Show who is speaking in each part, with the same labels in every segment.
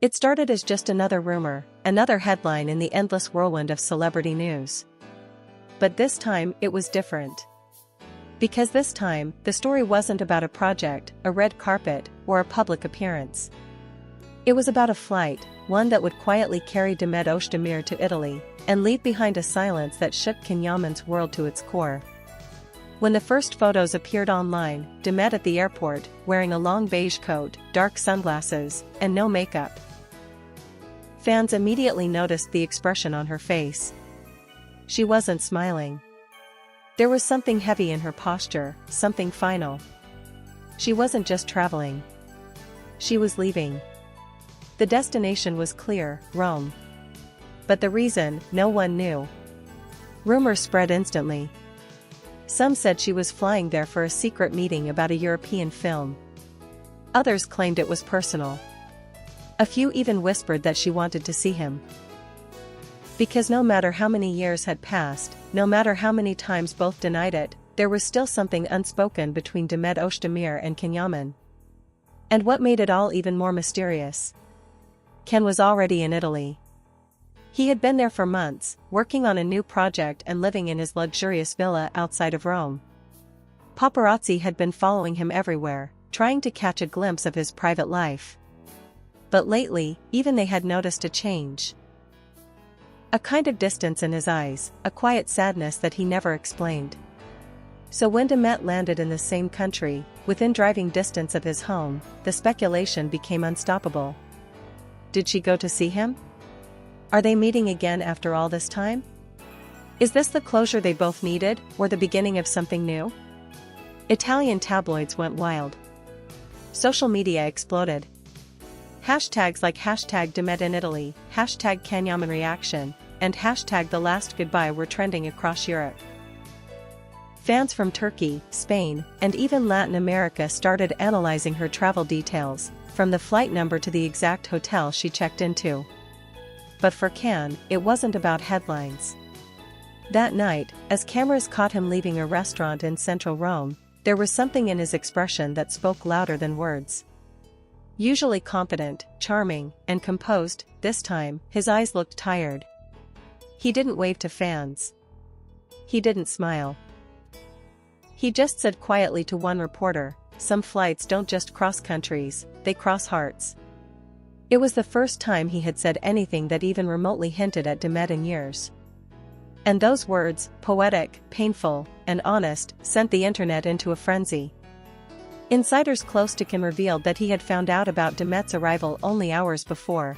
Speaker 1: It started as just another rumor, another headline in the endless whirlwind of celebrity news. But this time, it was different. Because this time, the story wasn't about a project, a red carpet, or a public appearance. It was about a flight, one that would quietly carry Demet Özdemir to Italy, and leave behind a silence that shook Yaman's world to its core. When the first photos appeared online, Demet at the airport, wearing a long beige coat, dark sunglasses, and no makeup. Fans immediately noticed the expression on her face. She wasn't smiling. There was something heavy in her posture, something final. She wasn't just traveling. She was leaving. The destination was clear, Rome. But the reason, no one knew. Rumors spread instantly. Some said she was flying there for a secret meeting about a European film. Others claimed it was personal. A few even whispered that she wanted to see him. Because no matter how many years had passed, no matter how many times both denied it, there was still something unspoken between Demet Özdemir and Yaman. And what made it all even more mysterious? Ken was already in Italy. He had been there for months, working on a new project and living in his luxurious villa outside of Rome. Paparazzi had been following him everywhere, trying to catch a glimpse of his private life. But lately, even they had noticed a change. A kind of distance in his eyes, a quiet sadness that he never explained. So when Demet landed in the same country, within driving distance of his home, the speculation became unstoppable. Did she go to see him? Are they meeting again after all this time? Is this the closure they both needed, or the beginning of something new? Italian tabloids went wild. Social media exploded. Hashtags like #Demet in Italy, #Yaman reaction, and #the last goodbye were trending across Europe. Fans from Turkey, Spain, and even Latin America started analyzing her travel details, from the flight number to the exact hotel she checked into. But for Can, it wasn't about headlines. That night, as cameras caught him leaving a restaurant in central Rome, there was something in his expression that spoke louder than words. Usually confident, charming, and composed, this time, his eyes looked tired. He didn't wave to fans. He didn't smile. He just said quietly to one reporter, "Some flights don't just cross countries, they cross hearts." It was the first time he had said anything that even remotely hinted at Demet in years. And those words, poetic, painful, and honest, sent the internet into a frenzy. Insiders close to Can revealed that he had found out about Demet's arrival only hours before.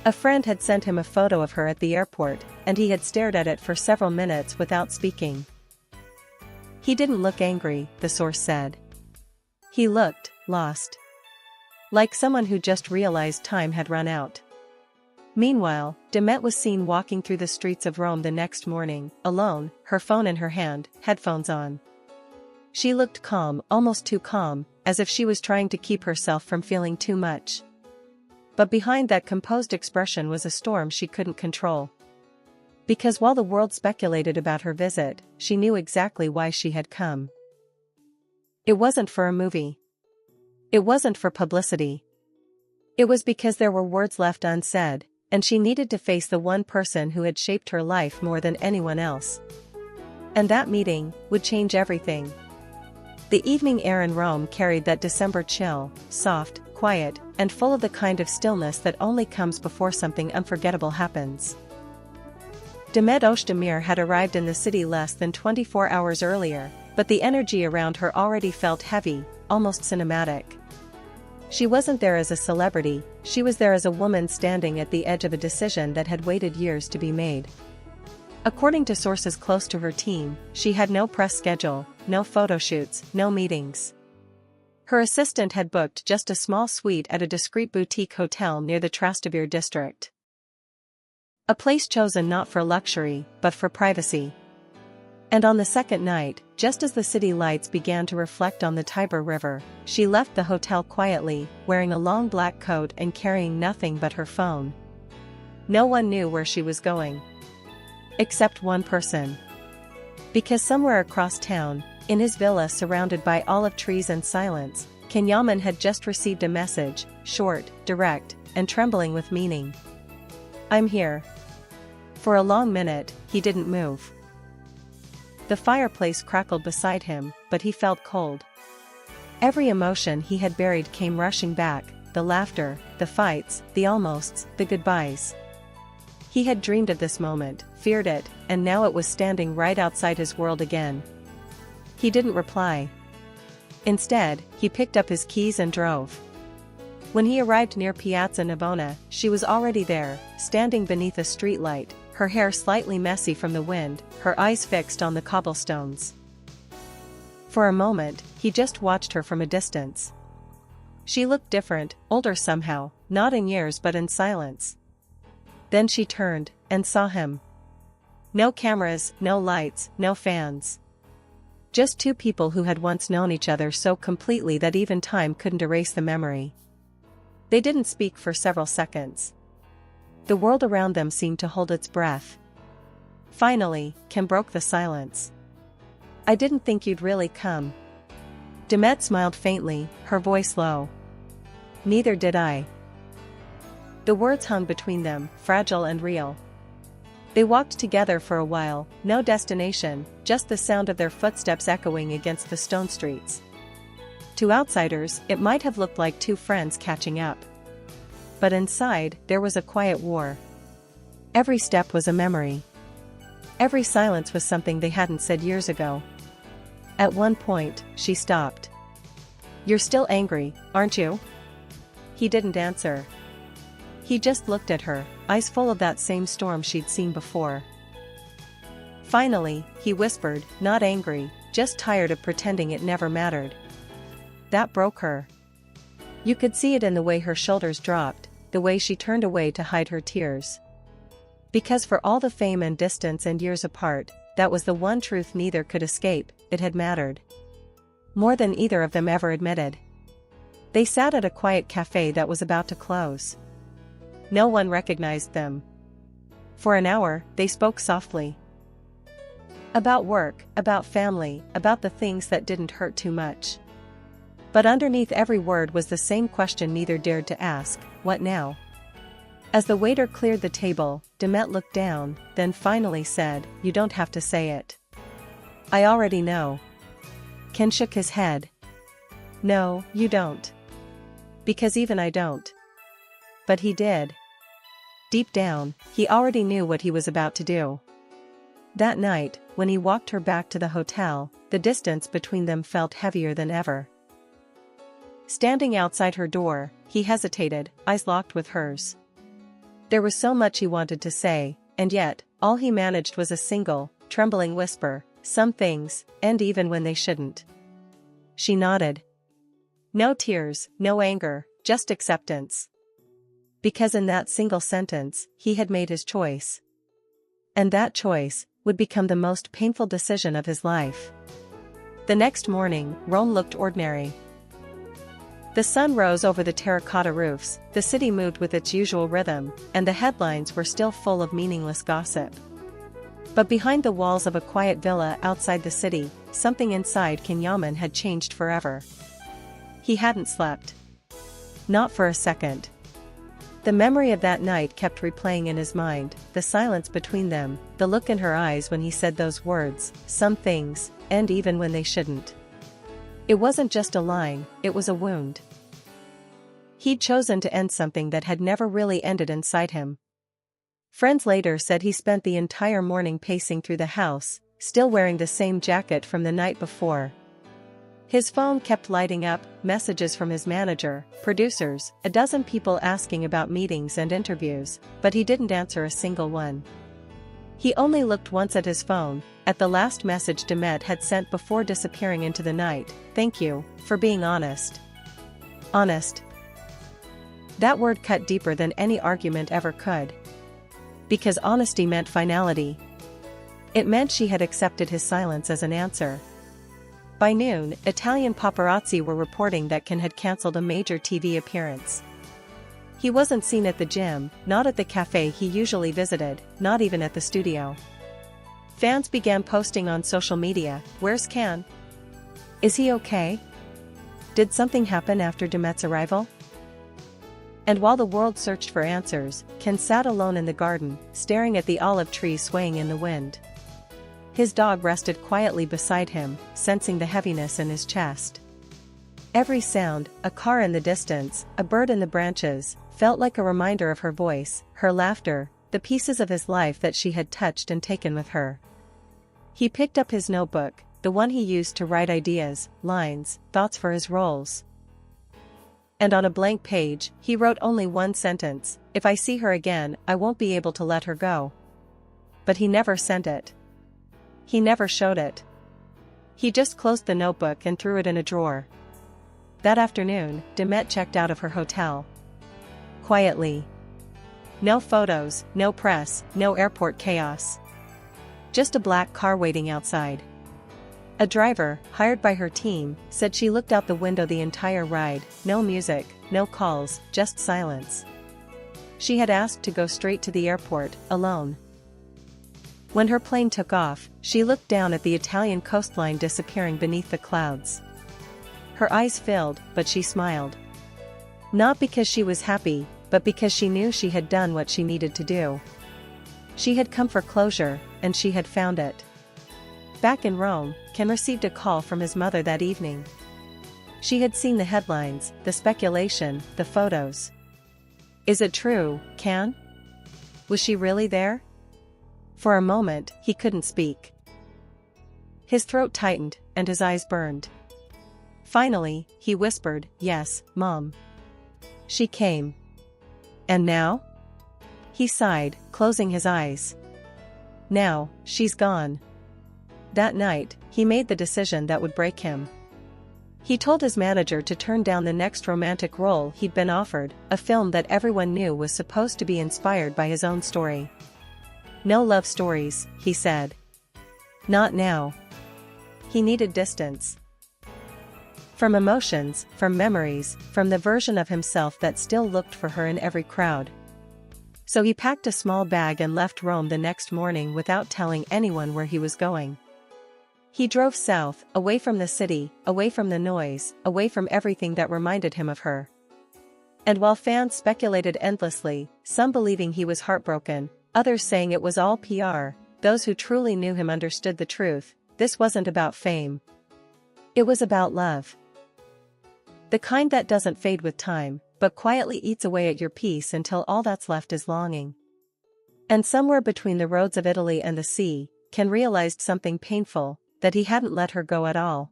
Speaker 1: A friend had sent him a photo of her at the airport, and he had stared at it for several minutes without speaking. He didn't look angry, the source said. He looked lost. Like someone who just realized time had run out. Meanwhile, Demet was seen walking through the streets of Rome the next morning, alone, her phone in her hand, headphones on. She looked calm, almost too calm, as if she was trying to keep herself from feeling too much. But behind that composed expression was a storm she couldn't control. Because while the world speculated about her visit, she knew exactly why she had come. It wasn't for a movie. It wasn't for publicity. It was because there were words left unsaid, and she needed to face the one person who had shaped her life more than anyone else. And that meeting would change everything. The evening air in Rome carried that December chill, soft, quiet, and full of the kind of stillness that only comes before something unforgettable happens. Demet Özdemir had arrived in the city less than 24 hours earlier, but the energy around her already felt heavy, almost cinematic. She wasn't there as a celebrity, she was there as a woman standing at the edge of a decision that had waited years to be made. According to sources close to her team, she had no press schedule, no photo shoots, no meetings. Her assistant had booked just a small suite at a discreet boutique hotel near the Trastevere district. A place chosen not for luxury, but for privacy. And on the second night, just as the city lights began to reflect on the Tiber River, she left the hotel quietly, wearing a long black coat and carrying nothing but her phone. No one knew where she was going. Except one person. Because somewhere across town, in his villa surrounded by olive trees and silence, Yaman had just received a message, short, direct, and trembling with meaning. "I'm here." For a long minute, he didn't move. The fireplace crackled beside him, but he felt cold. Every emotion he had buried came rushing back, the laughter, the fights, the almosts, the goodbyes. He had dreamed of this moment, feared it, and now it was standing right outside his world again. He didn't reply. Instead, he picked up his keys and drove. When he arrived near Piazza Navona, she was already there, standing beneath a streetlight, her hair slightly messy from the wind, her eyes fixed on the cobblestones. For a moment, he just watched her from a distance. She looked different, older somehow, not in years but in silence. Then she turned, and saw him. No cameras, no lights, no fans. Just two people who had once known each other so completely that even time couldn't erase the memory. They didn't speak for several seconds. The world around them seemed to hold its breath. Finally, Kim broke the silence. "I didn't think you'd really come." Demet smiled faintly, her voice low. "Neither did I." The words hung between them, fragile and real. They walked together for a while, no destination, just the sound of their footsteps echoing against the stone streets. To outsiders, it might have looked like two friends catching up. But inside, there was a quiet war. Every step was a memory. Every silence was something they hadn't said years ago. At one point, she stopped. "You're still angry, aren't you?" He didn't answer. He just looked at her, eyes full of that same storm she'd seen before. Finally, he whispered, "Not angry, just tired of pretending it never mattered." That broke her. You could see it in the way her shoulders dropped, the way she turned away to hide her tears. Because for all the fame and distance and years apart, that was the one truth neither could escape, it had mattered. More than either of them ever admitted. They sat at a quiet cafe that was about to close. No one recognized them. For an hour, they spoke softly. About work, about family, about the things that didn't hurt too much. But underneath every word was the same question neither dared to ask: what now? As the waiter cleared the table, Demet looked down, then finally said, "You don't have to say it." "I already know." Ken shook his head. "No, you don't. Because even I don't." But he did. Deep down, he already knew what he was about to do. That night, when he walked her back to the hotel, the distance between them felt heavier than ever. Standing outside her door, he hesitated, eyes locked with hers. There was so much he wanted to say, and yet, all he managed was a single, trembling whisper: "Some things, end even when they shouldn't." She nodded. No tears, no anger, just acceptance. Because in that single sentence, he had made his choice. And that choice would become the most painful decision of his life. The next morning, Rome looked ordinary. The sun rose over the terracotta roofs, the city moved with its usual rhythm, and the headlines were still full of meaningless gossip. But behind the walls of a quiet villa outside the city, something inside Yaman had changed forever. He hadn't slept. Not for a second. The memory of that night kept replaying in his mind, the silence between them, the look in her eyes when he said those words: "Some things, end even when they shouldn't." It wasn't just a line, it was a wound. He'd chosen to end something that had never really ended inside him. Friends later said he spent the entire morning pacing through the house, still wearing the same jacket from the night before. His phone kept lighting up, messages from his manager, producers, a dozen people asking about meetings and interviews, but he didn't answer a single one. He only looked once at his phone, at the last message Demet had sent before disappearing into the night: "Thank you, for being honest." Honest. That word cut deeper than any argument ever could. Because honesty meant finality. It meant she had accepted his silence as an answer. By noon, Italian paparazzi were reporting that Ken had cancelled a major TV appearance. He wasn't seen at the gym, not at the cafe he usually visited, not even at the studio. Fans began posting on social media: "Where's Ken? Is he okay? Did something happen after Demet's arrival?" And while the world searched for answers, Ken sat alone in the garden, staring at the olive tree swaying in the wind. His dog rested quietly beside him, sensing the heaviness in his chest. Every sound, a car in the distance, a bird in the branches, felt like a reminder of her voice, her laughter, the pieces of his life that she had touched and taken with her. He picked up his notebook, the one he used to write ideas, lines, thoughts for his roles. And on a blank page, he wrote only one sentence: "If I see her again, I won't be able to let her go." But he never sent it. He never showed it. He just closed the notebook and threw it in a drawer. That afternoon, Demet checked out of her hotel. Quietly. No photos, no press, no airport chaos. Just a black car waiting outside. A driver, hired by her team, said she looked out the window the entire ride, no music, no calls, just silence. She had asked to go straight to the airport, alone. When her plane took off, she looked down at the Italian coastline disappearing beneath the clouds. Her eyes filled, but she smiled. Not because she was happy, but because she knew she had done what she needed to do. She had come for closure, and she had found it. Back in Rome, Ken received a call from his mother that evening. She had seen the headlines, the speculation, the photos. "Is it true, Ken? Was she really there?" For a moment, he couldn't speak. His throat tightened, and his eyes burned. Finally, he whispered, "Yes, Mom. She came." "And now?" He sighed, closing his eyes. "Now, she's gone." That night, he made the decision that would break him. He told his manager to turn down the next romantic role he'd been offered, a film that everyone knew was supposed to be inspired by his own story. "No love stories," he said. "Not now." He needed distance. From emotions, from memories, from the version of himself that still looked for her in every crowd. So he packed a small bag and left Rome the next morning without telling anyone where he was going. He drove south, away from the city, away from the noise, away from everything that reminded him of her. And while fans speculated endlessly, some believing he was heartbroken, others saying it was all PR, those who truly knew him understood the truth: this wasn't about fame. It was about love. The kind that doesn't fade with time, but quietly eats away at your peace until all that's left is longing. And somewhere between the roads of Italy and the sea, Ken realized something painful: that he hadn't let her go at all.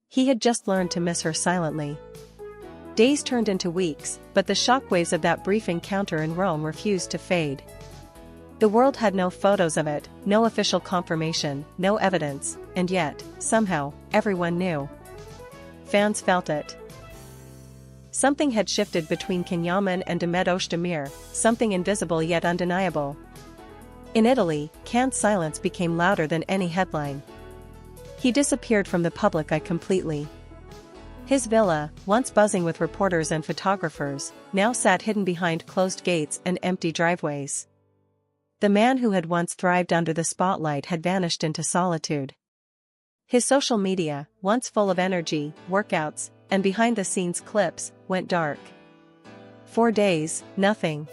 Speaker 1: He had just learned to miss her silently. Days turned into weeks, but the shockwaves of that brief encounter in Rome refused to fade. The world had no photos of it, no official confirmation, no evidence, and yet, somehow, everyone knew. Fans felt it. Something had shifted between Yaman and Demet Özdemir, something invisible yet undeniable. In Italy, Ken's silence became louder than any headline. He disappeared from the public eye completely. His villa, once buzzing with reporters and photographers, now sat hidden behind closed gates and empty driveways. The man who had once thrived under the spotlight had vanished into solitude. His social media, once full of energy, workouts, and behind-the-scenes clips, went dark. 4 days, nothing.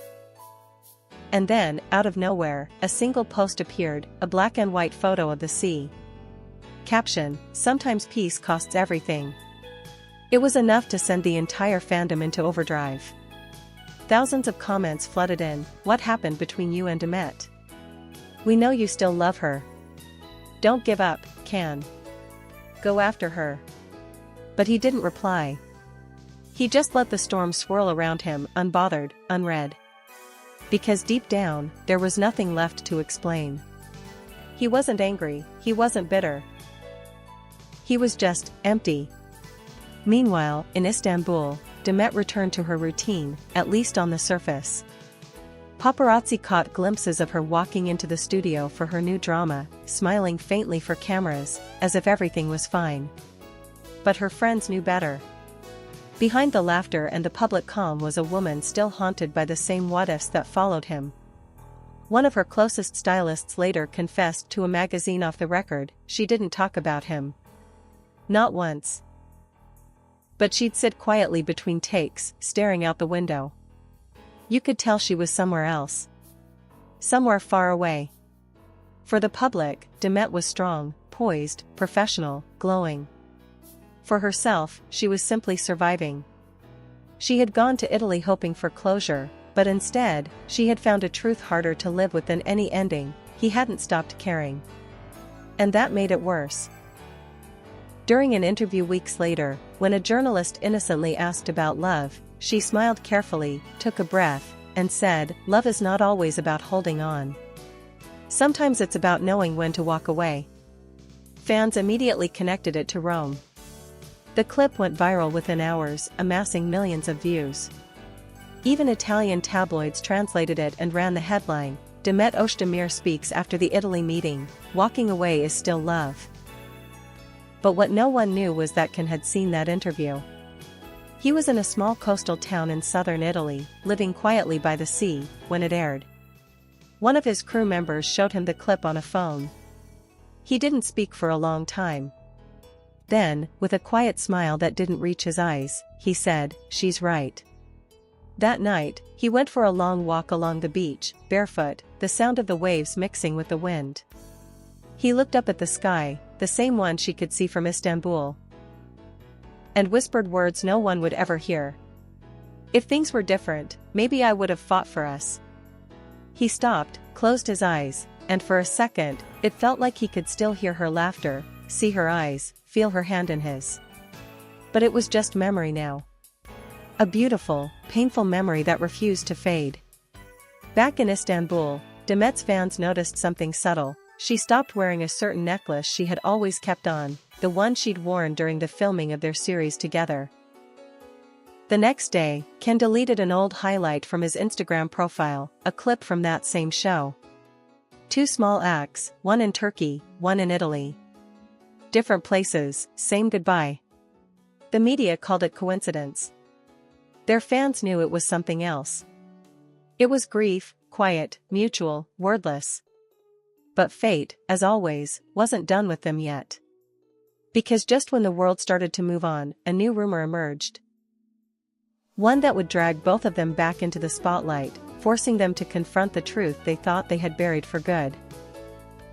Speaker 1: And then, out of nowhere, a single post appeared, a black and white photo of the sea. Caption: "Sometimes peace costs everything." It was enough to send the entire fandom into overdrive. Thousands of comments flooded in: "What happened between you and Demet? We know you still love her. Don't give up, Ken. Go after her." But he didn't reply. He just let the storm swirl around him, unbothered, unread. Because deep down, there was nothing left to explain. He wasn't angry, he wasn't bitter. He was just empty. Meanwhile, in Istanbul, Demet returned to her routine, at least on the surface. Paparazzi caught glimpses of her walking into the studio for her new drama, smiling faintly for cameras, as if everything was fine. But her friends knew better. Behind the laughter and the public calm was a woman still haunted by the same what-ifs that followed him. One of her closest stylists later confessed to a magazine off the record she didn't talk about him. Not once. But she'd sit quietly between takes, staring out the window. You could tell she was somewhere else. Somewhere far away. For the public, Demet was strong, poised, professional, glowing. For herself, she was simply surviving. She had gone to Italy hoping for closure, but instead, she had found a truth harder to live with than any ending. He hadn't stopped caring. And that made it worse. During an interview weeks later, when a journalist innocently asked about love, she smiled carefully, took a breath, and said, "Love is not always about holding on. Sometimes it's about knowing when to walk away." Fans immediately connected it to Rome. The clip went viral within hours, amassing millions of views. Even Italian tabloids translated it and ran the headline, "Demet Özdemir speaks after the Italy meeting, walking away is still love." But what no one knew was that Can had seen that interview. He was in a small coastal town in southern Italy, living quietly by the sea, when it aired. One of his crew members showed him the clip on a phone. He didn't speak for a long time. Then, with a quiet smile that didn't reach his eyes, he said, "She's right." That night, he went for a long walk along the beach, barefoot, the sound of the waves mixing with the wind. He looked up at the sky, the same one she could see from Istanbul, and whispered words no one would ever hear. "If things were different, maybe I would have fought for us." He stopped, closed his eyes, and for a second, it felt like he could still hear her laughter, see her eyes, feel her hand in his. But it was just memory now. A beautiful, painful memory that refused to fade. Back in Istanbul, Demet's fans noticed something subtle. She stopped wearing a certain necklace she had always kept on, the one she'd worn during the filming of their series together. The next day, Can deleted an old highlight from his Instagram profile, a clip from that same show. Two small acts, one in Turkey, one in Italy. Different places, same goodbye. The media called it coincidence. Their fans knew it was something else. It was grief, quiet, mutual, wordless. But fate, as always, wasn't done with them yet. Because just when the world started to move on, a new rumor emerged. One that would drag both of them back into the spotlight, forcing them to confront the truth they thought they had buried for good.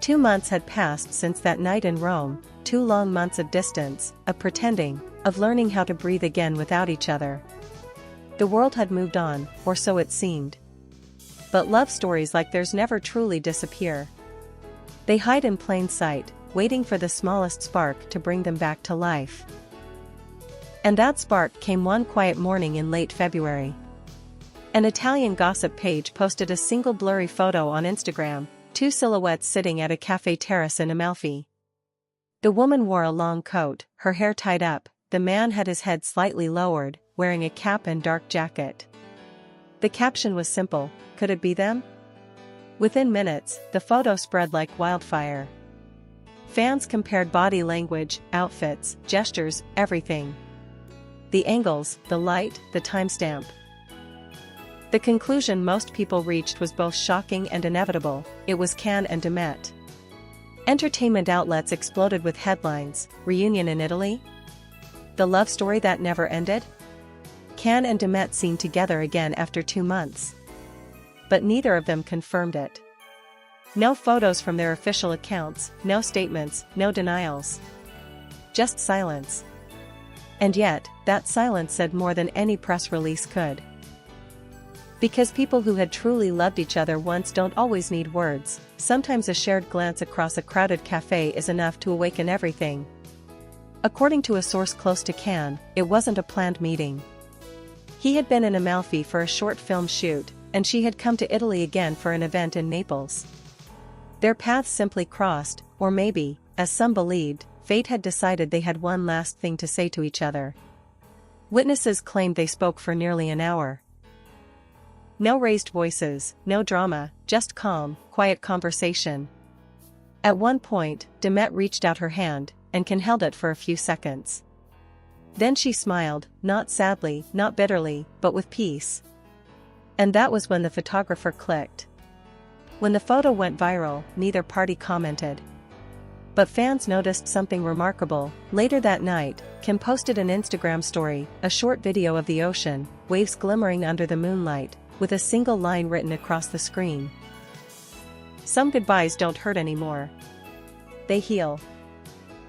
Speaker 1: 2 months had passed since that night in Rome, 2 long months of distance, of pretending, of learning how to breathe again without each other. The world had moved on, or so it seemed. But love stories like theirs never truly disappear. They hide in plain sight, waiting for the smallest spark to bring them back to life. And that spark came one quiet morning in late February. An Italian gossip page posted a single blurry photo on Instagram, 2 silhouettes sitting at a cafe terrace in Amalfi. The woman wore a long coat, her hair tied up, the man had his head slightly lowered, wearing a cap and dark jacket. The caption was simple, "Could it be them?" Within minutes, the photo spread like wildfire. Fans compared body language, outfits, gestures, everything. The angles, the light, the timestamp. The conclusion most people reached was both shocking and inevitable: it was Can and Demet. Entertainment outlets exploded with headlines: "Reunion in Italy? The love story that never ended?" Can and Demet seen together again after 2 months. But neither of them confirmed it. No photos from their official accounts, no statements, no denials. Just silence. And yet, that silence said more than any press release could. Because people who had truly loved each other once don't always need words. Sometimes a shared glance across a crowded cafe is enough to awaken everything. According to a source close to Can, it wasn't a planned meeting. He had been in Amalfi for a short film shoot, and she had come to Italy again for an event in Naples. Their paths simply crossed, or maybe, as some believed, fate had decided they had one last thing to say to each other. Witnesses claimed they spoke for nearly an hour. No raised voices, no drama, just calm, quiet conversation. At one point, Demet reached out her hand, and Can held it for a few seconds. Then she smiled, not sadly, not bitterly, but with peace. And that was when the photographer clicked. When the photo went viral, neither party commented. But fans noticed something remarkable. Later that night, Can posted an Instagram story, a short video of the ocean, waves glimmering under the moonlight, with a single line written across the screen. Some goodbyes don't hurt anymore. They heal.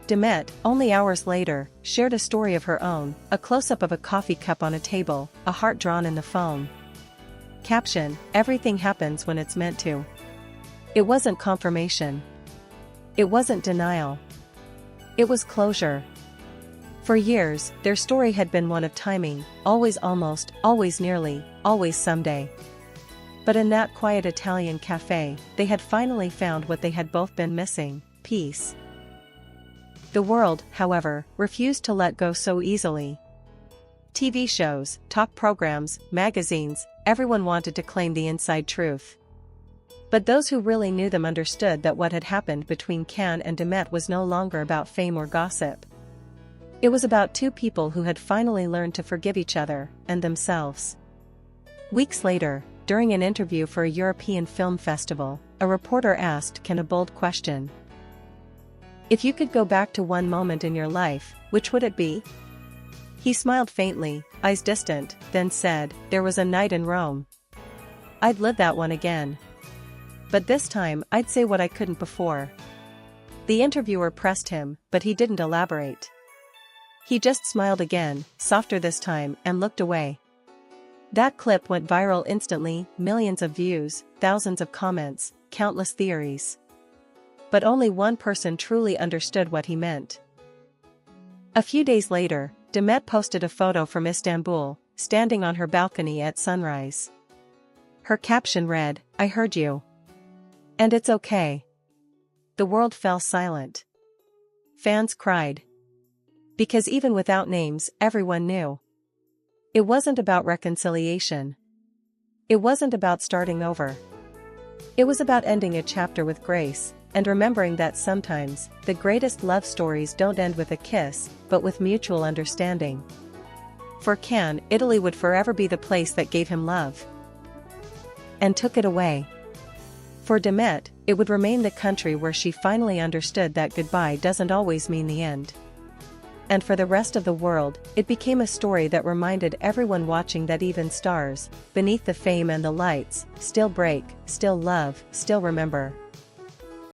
Speaker 1: Demet, only hours later, shared a story of her own, a close-up of a coffee cup on a table, a heart drawn in the foam. Caption: "Everything happens when it's meant to." It wasn't confirmation. It wasn't denial. It was closure. For years, their story had been one of timing, always almost, always nearly, always someday. But in that quiet Italian cafe, they had finally found what they had both been missing: peace. The world, however, refused to let go so easily. TV shows, talk programs, magazines, everyone wanted to claim the inside truth. But those who really knew them understood that what had happened between Can and Demet was no longer about fame or gossip. It was about two people who had finally learned to forgive each other, and themselves. Weeks later, during an interview for a European film festival, a reporter asked Can a bold question. "If you could go back to one moment in your life, which would it be?" He smiled faintly, eyes distant, then said, "There was a night in Rome. I'd live that one again. But this time I'd say what I couldn't before." The interviewer pressed him, but he didn't elaborate. He just smiled again, softer this time, and looked away. That clip went viral instantly, millions of views, thousands of comments, countless theories. But only one person truly understood what he meant. A few days later, Demet posted a photo from Istanbul, standing on her balcony at sunrise. Her caption read, "I heard you. And it's okay." The world fell silent. Fans cried. Because even without names, everyone knew. It wasn't about reconciliation. It wasn't about starting over. It was about ending a chapter with grace, and remembering that sometimes, the greatest love stories don't end with a kiss, but with mutual understanding. For Can, Italy would forever be the place that gave him love and took it away. For Demet, it would remain the country where she finally understood that goodbye doesn't always mean the end. And for the rest of the world, it became a story that reminded everyone watching that even stars, beneath the fame and the lights, still break, still love, still remember.